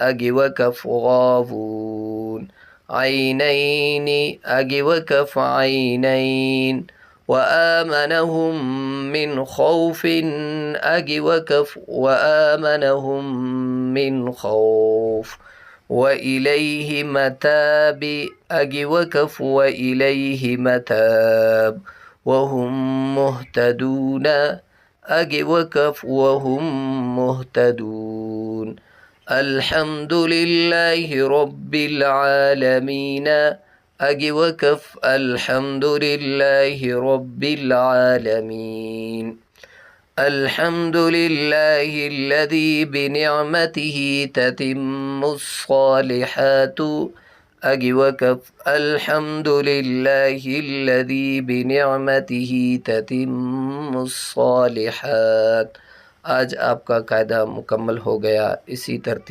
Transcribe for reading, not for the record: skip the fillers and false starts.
أجي وكف غافون. عينين أجي وكف عينين. وآمنهم من خوف أجي وكف وآمنهم من خوف. وإليه متاب أجي وكف وإليه متاب. وهم مهتدون أجي وكف وهم مهتدون. الحمد لله رب العالمين أجي وكف الحمد لله رب العالمين. الحمد لله الذي بنعمته تتم الصالحات أجي وكف الحمد لله الذي بنعمته تتم الصالحات. आज आपका कायदा मुकम्मल हो गया। इसी तरतीब